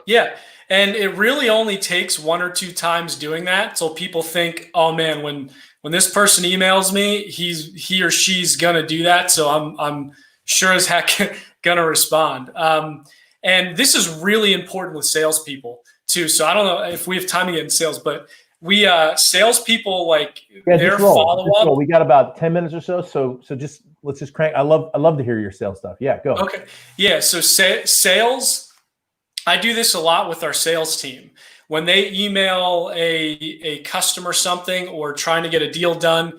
Yeah. And it really only takes 1 or 2 times doing that. So people think, oh man, when this person emails me, he or she's going to do that. So I'm sure as heck going to respond. And this is really important with salespeople too. So I don't know if we have time to get in sales, but we salespeople, like their follow-up. We got about 10 minutes or so. So let's just crank. I love to hear your sales stuff. Yeah, go. Okay. Yeah. So sales, I do this a lot with our sales team. when they email a customer something or trying to get a deal done,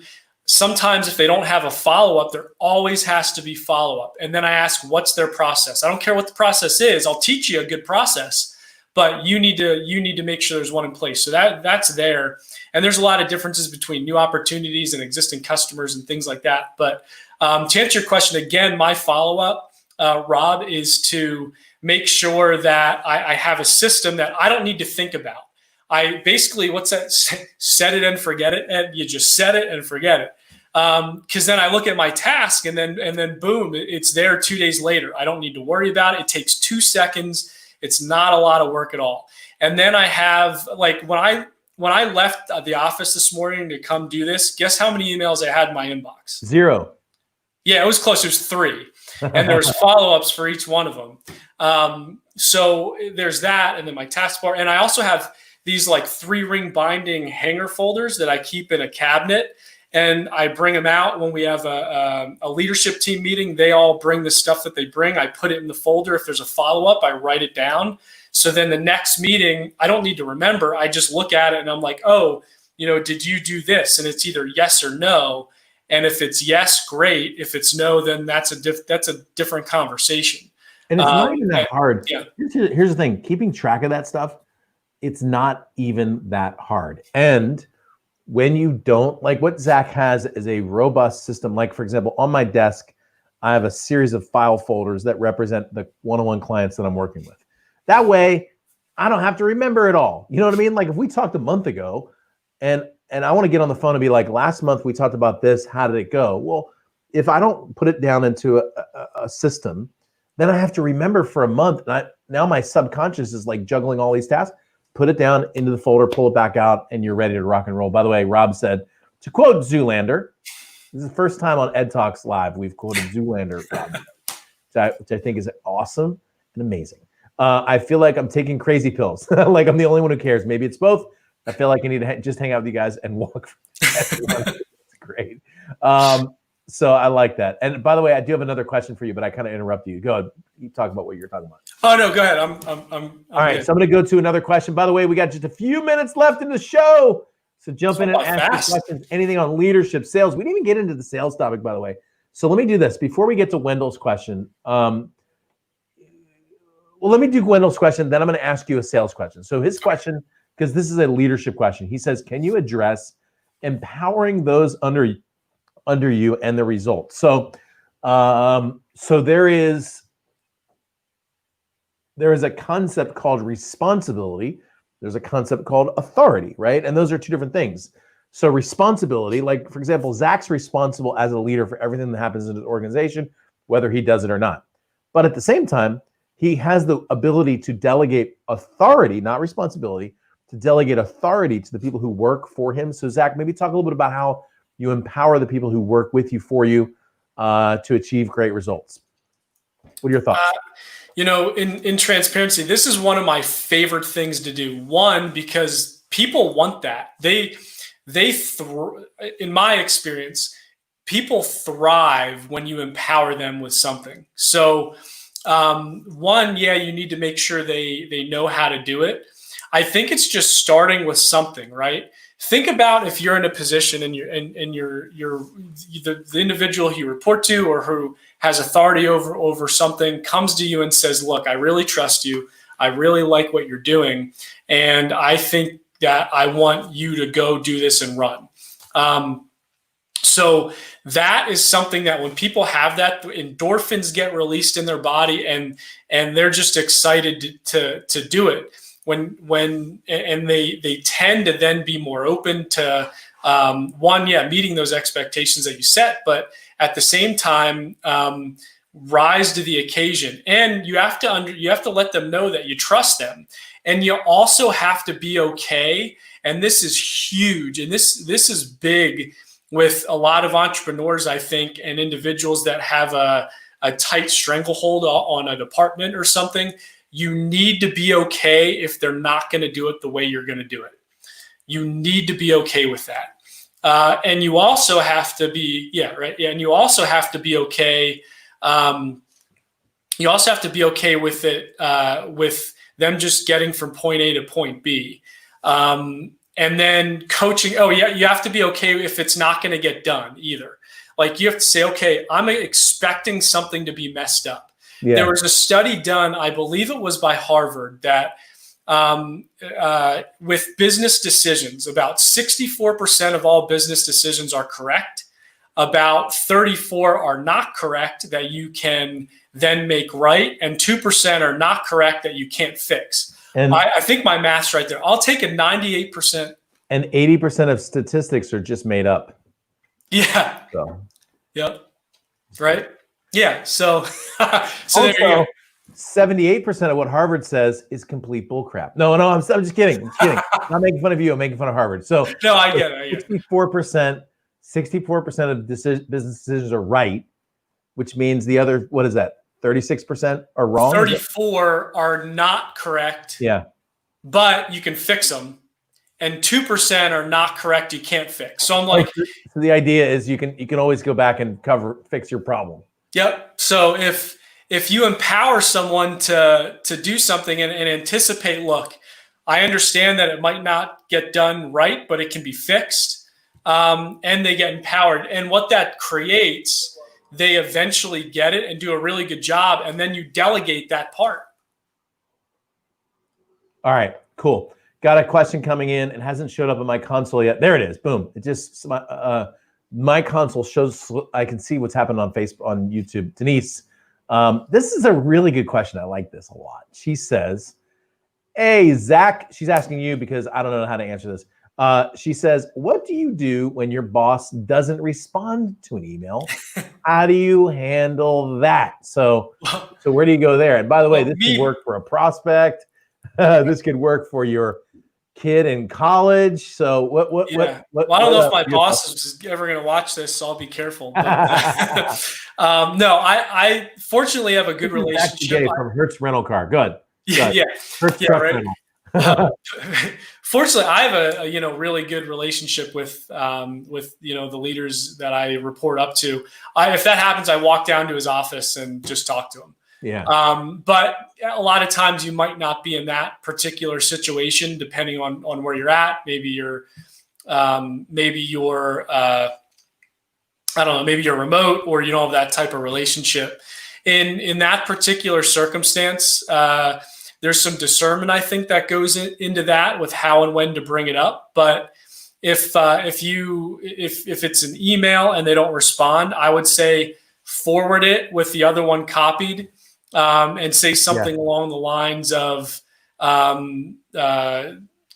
sometimes if they don't have a follow-up, there always has to be follow-up. And then I ask, what's their process? I don't care what the process is. I'll teach you a good process, but you need to make sure there's one in place. So that's there. And there's a lot of differences between new opportunities and existing customers and things like that. But to answer your question, again, my follow-up, Rob, is to make sure that I have a system that I don't need to think about. I basically, what's that? Set it and forget it. And you just set it and forget it. Because then I look at my task and then boom, it's there 2 days later. I don't need to worry about it. It takes 2 seconds. It's not a lot of work at all. And then I have, like, when I left the office this morning to come do this, guess how many emails I had in my inbox? 0. Yeah, it was close. It was 3. And there was follow-ups for each one of them. So there's that. And then my taskbar. And I also have these like 3-ring binding hanger folders that I keep in a cabinet. And I bring them out when we have a leadership team meeting. They all bring the stuff that they bring. I put it in the folder. If there's a follow-up, I write it down. So then the next meeting, I don't need to remember. I just look at it and I'm like, oh, did you do this? And it's either yes or no. And if it's yes, great. If it's no, then that's a different conversation. And it's not even that hard. Yeah. Here's the thing. Keeping track of that stuff, it's not even that hard. And when you don't, like what Zac has is a robust system. Like, for example, on my desk, I have a series of file folders that represent the one-on-one clients that I'm working with. That way, I don't have to remember it all. You know what I mean? Like if we talked a month ago and I want to get on the phone and be like, last month we talked about this, how did it go? Well, if I don't put it down into a system, then I have to remember for a month. And now my subconscious is like juggling all these tasks. Put it down into the folder, pull it back out, and you're ready to rock and roll. By the way, Rob said, to quote Zoolander, this is the first time on EdTalks Live we've quoted Zoolander, which I think is awesome and amazing. I feel like I'm taking crazy pills. Like I'm the only one who cares. Maybe it's both. I feel like I need to just hang out with you guys and walk. It's great. So I like that. And by the way, I do have another question for you, but I kind of interrupt you. Go ahead. You talk about what you're talking about. Oh no, go ahead. I'm all right. good. So I'm going to go to another question. By the way, we got just a few minutes left in the show. So jump in and ask your questions. Anything on leadership, sales. We didn't even get into the sales topic, by the way. So let me do this before we get to Wendell's question. Well, let me do Wendell's question. Then I'm going to ask you a sales question. So his question, because this is a leadership question. He says, can you address empowering those under you and the results? So, so there is a concept called responsibility. There's a concept called authority, right? And those are two different things. So responsibility, like for example, Zac's responsible as a leader for everything that happens in his organization, whether he does it or not. But at the same time, he has the ability to delegate authority, not responsibility, to delegate authority to the people who work for him. So Zac, maybe talk a little bit about how you empower the people who work with you for you to achieve great results. What are your thoughts? In transparency, this is one of my favorite things to do. One, because people want that. In my experience, people thrive when you empower them with something. So one, you need to make sure they know how to do it. I think it's just starting with something, right? Think about if you're in a position and you're the individual who you report to or who has authority over something comes to you and says, look, I really trust you. I really like what you're doing. And I think that I want you to go do this and run. So that is something that when people have that, endorphins get released in their body and they're just excited to do it. When they tend to then be more open to meeting those expectations that you set, but at the same time rise to the occasion. And you have to let them know that you trust them, and you also have to be okay. And this is huge, and this is big with a lot of entrepreneurs, I think, and individuals that have a tight stranglehold on a department or something. You need to be okay if they're not going to do it the way you're going to do it. You need to be okay with that. And you also have to be, and you also have to be okay. You also have to be okay with it, with them just getting from point A to point B. And then coaching, oh yeah, you have to be okay if it's not going to get done either. Like you have to say, okay, I'm expecting something to be messed up. Yeah. There was a study done, I believe it was by Harvard, that with business decisions, about 64% of all business decisions are correct. About 34 are not correct that you can then make right, and 2% are not correct that you can't fix. And I think my math's right there. I'll take a 98%. And 80% of statistics are just made up. Yeah. So. Yep. Right. Yeah. So, so also, there you go. 78% of what Harvard says is complete bullcrap. No, I'm just kidding. I'm kidding. I'm not making fun of you. I'm making fun of Harvard. So no, I get it. 64% of business decisions are right, which means the other, what is that? 36% are wrong. 34 are not correct. Yeah. But you can fix them. And 2% are not correct. You can't fix. So I'm like, so the idea is you can always go back and fix your problem. Yep. So if you empower someone to do something and anticipate, look, I understand that it might not get done right, but it can be fixed, and they get empowered. And what that creates, they eventually get it and do a really good job, and then you delegate that part. All right, cool. Got a question coming in. It hasn't showed up in my console yet. There it is. Boom. It just my console shows. I can see what's happened on Facebook, on YouTube. Denise, this is a really good question. I like this a lot. She says, "Hey Zach," she's asking you because I don't know how to answer this. She says, "What do you do when your boss doesn't respond to an email? How do you handle that?" So where do you go there? And by the way, this could work for a prospect. This could work for your kid in college. So what? Well, I don't know if my boss is ever going to watch this, so I'll be careful. But, no, I fortunately have a good relationship. From Hertz Rental Car. Good. Yeah. Hertz Truck Rental. Fortunately, I have a really good relationship with the leaders that I report up to. If that happens, I walk down to his office and just talk to him. Yeah. But a lot of times you might not be in that particular situation, depending on where you're at. Maybe you're I don't know, maybe you're remote or you don't have that type of relationship. In that particular circumstance, there's some discernment, I think, that goes into that with how and when to bring it up. But if it's an email and they don't respond, I would say forward it with the other one copied, and say something along the lines of, can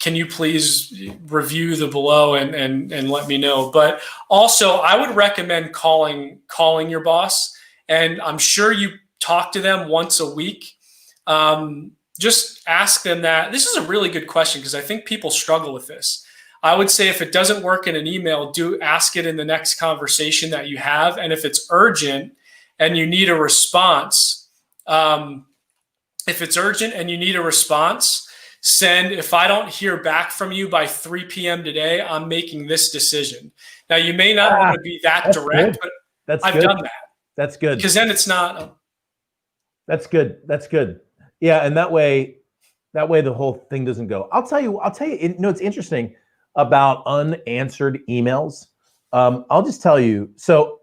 you please review the below and let me know? But also I would recommend calling your boss, and I'm sure you talk to them once a week. Just ask them that. This is a really good question because I think people struggle with this. I would say if it doesn't work in an email, do ask it in the next conversation that you have. And if it's urgent and you need a response, send, if I don't hear back from you by 3 p.m. today, I'm making this decision. Now, you may not want to be that direct, but I've done that. That's good. Because then it's not. That's good. That's good. Yeah, and that way the whole thing doesn't go. I'll tell you, it's interesting about unanswered emails. I'll just tell you, so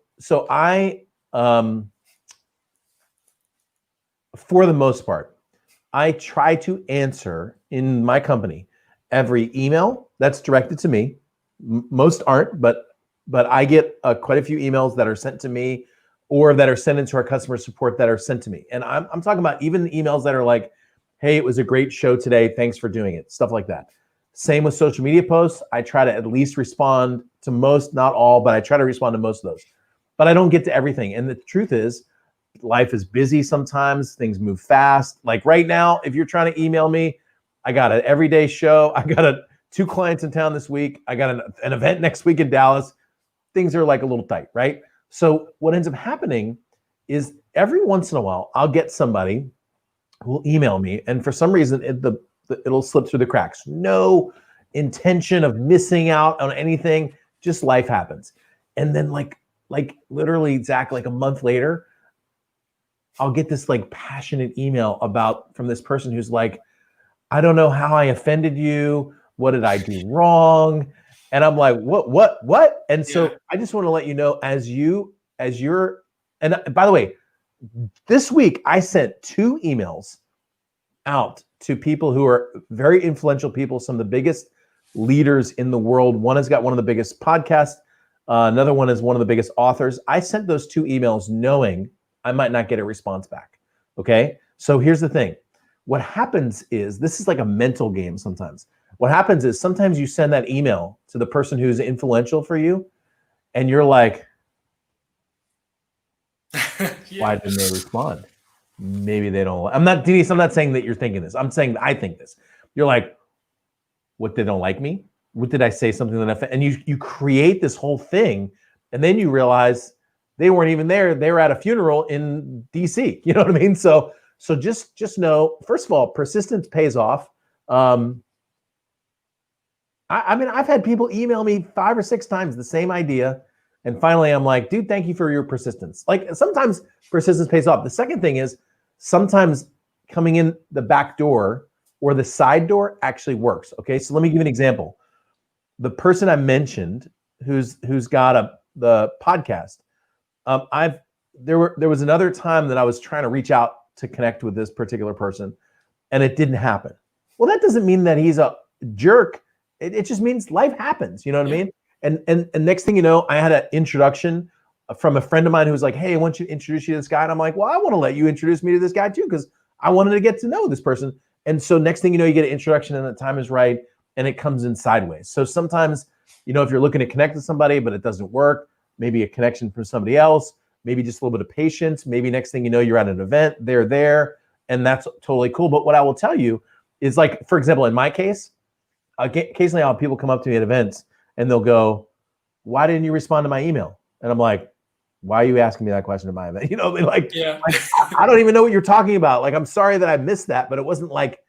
I, for the most part, I try to answer in my company every email that's directed to me. Most aren't, but I get quite a few emails that are sent to me or that are sent into our customer support that are sent to me. And I'm talking about even the emails that are like, hey, it was a great show today. Thanks for doing it. Stuff like that. Same with social media posts. I try to at least respond to most, not all, but I try to respond to most of those. But I don't get to everything. And the truth is, life is busy sometimes. Things move fast. Like right now, if you're trying to email me, I got an everyday show. I got 2 clients in town this week. I got an event next week in Dallas. Things are like a little tight, right? So what ends up happening is every once in a while, I'll get somebody who will email me, and for some reason, it'll slip through the cracks. No intention of missing out on anything, just life happens. And then like literally, Zach, like a month later, I'll get this like passionate email from this person who's like, I don't know how I offended you. What did I do wrong? And I'm like, what? And so Yeah. I just want to let you know, and by the way, this week I sent 2 emails out to people who are very influential people, some of the biggest leaders in the world. One has got one of the biggest podcasts. Another one is one of the biggest authors. I sent those 2 emails knowing I might not get a response back. Okay. So here's the thing. What happens is, this is like a mental game sometimes. What happens is sometimes you send that email to the person who's influential for you, and you're like, why didn't they respond? Maybe they don't. Denise, I'm not saying that you're thinking this. I'm saying that I think this. You're like, what, they don't like me? What did I say something that and you create this whole thing, and then you realize they weren't even there. They were at a funeral in DC. You know what I mean? So just know, first of all, persistence pays off. I mean, I've had people email me 5 or 6 times the same idea. And finally, I'm like, dude, thank you for your persistence. Like, sometimes persistence pays off. The second thing is, sometimes coming in the back door or the side door actually works. Okay, so let me give you an example. The person I mentioned who's got the podcast, there was another time that I was trying to reach out to connect with this particular person, and it didn't happen. Well, that doesn't mean that he's a jerk. It just means life happens. You know what I mean? And next thing you know, I had an introduction from a friend of mine who was like, hey, I want you to introduce you to this guy. And I'm like, well, I want to let you introduce me to this guy too, because I wanted to get to know this person. And so next thing you know, you get an introduction and the time is right, and it comes in sideways. So sometimes, you know, if you're looking to connect with somebody, but it doesn't work, maybe a connection from somebody else, maybe just a little bit of patience. Maybe next thing you know, you're at an event, they're there, and that's totally cool. But what I will tell you is, like, for example, in my case, occasionally I'll have people come up to me at events and they'll go, why didn't you respond to my email? And I'm like, why are you asking me that question at my event? You know, like I don't even know what you're talking about. Like, I'm sorry that I missed that, but it wasn't like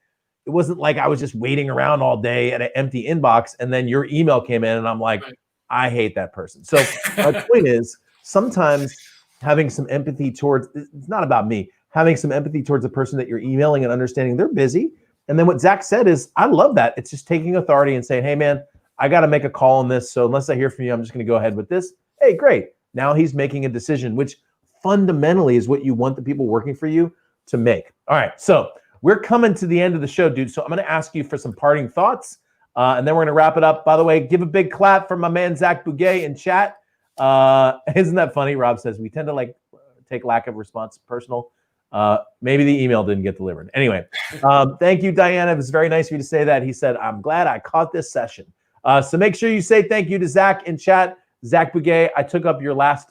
I was just waiting around all day at an empty inbox and then your email came in and I'm like, I hate that person. So my point is, sometimes having some empathy towards, it's not about me, having some empathy towards the person that you're emailing and understanding they're busy. And then what Zac said is, I love that. It's just taking authority and saying, hey man, I got to make a call on this. So unless I hear from you, I'm just going to go ahead with this. Hey, great. Now he's making a decision, which fundamentally is what you want the people working for you to make. All right. So we're coming to the end of the show, dude. So I'm going to ask you for some parting thoughts, and then we're going to wrap it up. By the way, give a big clap for my man, Zac Bugay, in chat. Isn't that funny? Rob says, we tend to take lack of response personal. Maybe the email didn't get delivered. Anyway, thank you, Diana. It was very nice of you to say that. He said, I'm glad I caught this session. So make sure you say thank you to Zac in chat. Zac Bugay, I took up your last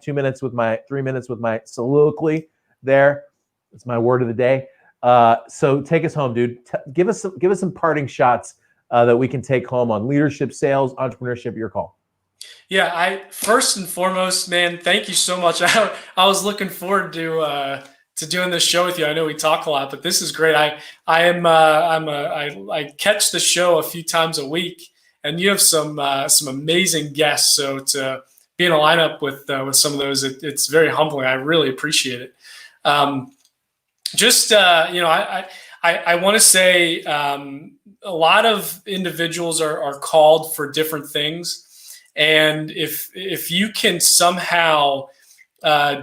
3 minutes with my soliloquy there. It's my word of the day. So take us home, dude. Give us some parting shots that we can take home on leadership, sales, entrepreneurship. Your call. Yeah, first and foremost, man, thank you so much. I was looking forward to doing this show with you. I know we talk a lot, but this is great. I catch the show a few times a week, and you have some amazing guests. So to be in a lineup with some of those, it's very humbling. I really appreciate it. I want to say a lot of individuals are called for different things. And if you can somehow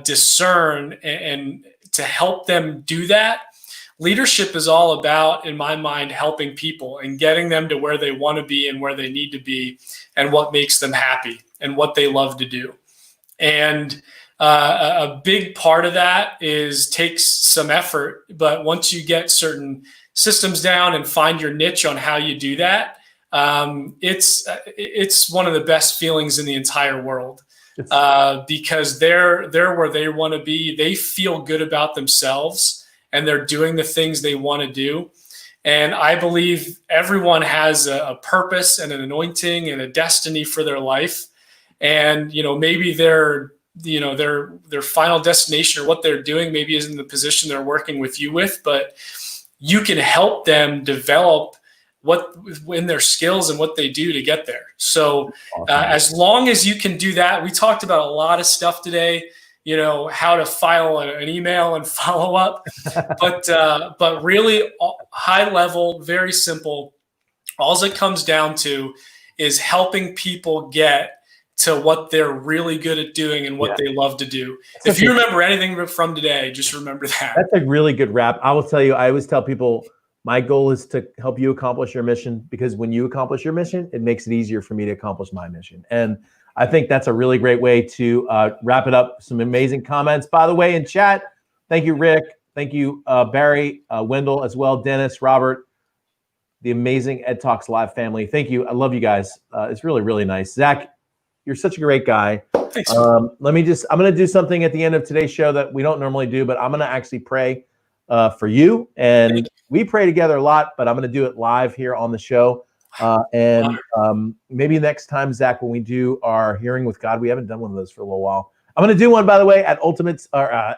discern and to help them do that, leadership is all about, in my mind, helping people and getting them to where they want to be and where they need to be and what makes them happy and what they love to do. And a big part of that takes some effort. But once you get certain systems down and find your niche on how you do that, it's one of the best feelings in the entire world, because they're where they want to be. They feel good about themselves and they're doing the things they want to do. And I believe everyone has a purpose and an anointing and a destiny for their life. And, maybe their final destination or what they're doing maybe isn't the position they're working with you with, but you can help them develop in their skills and what they do to get there. So as long as you can do that, we talked about a lot of stuff today. how to file an email and follow up, but really high level, very simple. All it comes down to is helping people get to what they're really good at doing and what they love to do. If you remember anything from today, just remember that. That's a really good wrap. I will tell you, I always tell people, my goal is to help you accomplish your mission, because when you accomplish your mission, it makes it easier for me to accomplish my mission. And I think that's a really great way to wrap it up. Some amazing comments, by the way, in chat. Thank you, Rick. Thank you, Barry, Wendell as well, Dennis, Robert, the amazing EdTalks Live family. Thank you. I love you guys. It's really, really nice. Zach, you're such a great guy. Thanks. I'm going to do something at the end of today's show that we don't normally do, but I'm going to actually pray for you. And we pray together a lot, but I'm going to do it live here on the show. Maybe next time, Zach, when we do our hearing with God, we haven't done one of those for a little while. I'm going to do one, by the way, at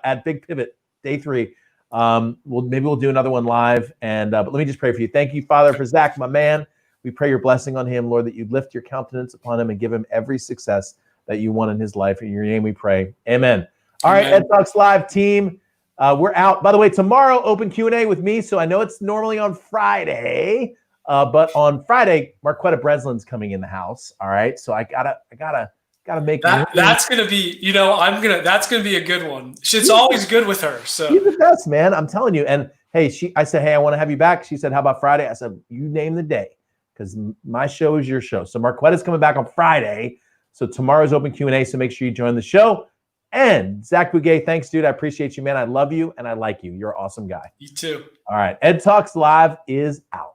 at Big Pivot Day 3. Maybe we'll do another one live. But let me just pray for you. Thank you, Father, for Zach, my man. We pray your blessing on him, Lord, that you'd lift your countenance upon him and give him every success that you want in his life. In your name we pray. Amen. All right, EdTalks Live team, we're out. By the way, tomorrow, open Q&A with me. So I know it's normally on Friday, but on Friday, Marquetta Breslin's coming in the house. All right, so I gotta make that. That's gonna be, that's gonna be a good one. It's always good with her. So she's the best, man. I'm telling you. And hey, I said, hey, I want to have you back. She said, how about Friday? I said, you name the day, because my show is your show. So Marquetta's coming back on Friday. So tomorrow's open Q&A. So make sure you join the show. And Zac Bugay, thanks, dude. I appreciate you, man. I love you and I like you. You're an awesome guy. You too. All right. EdTalks Live is out.